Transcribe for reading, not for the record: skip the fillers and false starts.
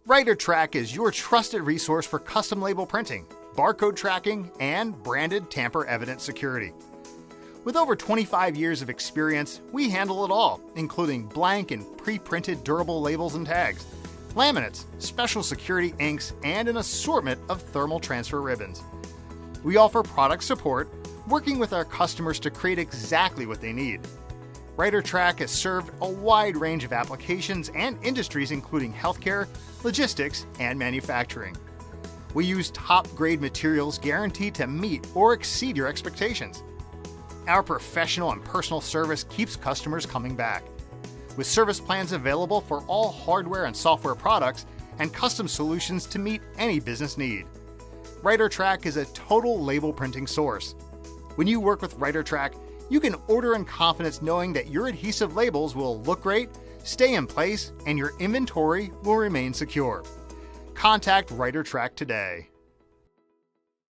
RighterTrack is your trusted resource for custom label printing, barcode tracking, and branded Tamper evidence security. With over 25 years of experience, we handle it all, including blank and pre-printed durable labels and tags, laminates, special security inks, and an assortment of thermal transfer ribbons. We offer product support, working with our customers to create exactly what they need. RighterTrack has served a wide range of applications and industries including healthcare, logistics, and manufacturing. We use top-grade materials guaranteed to meet or exceed your expectations. Our professional and personal service keeps customers coming back. With service plans available for all hardware and software products and custom solutions to meet any business need. RighterTrack is a total label printing source. When you work with RighterTrack, you can order in confidence knowing that your adhesive labels will look great, stay in place, and your inventory will remain secure. Contact RighterTrack today.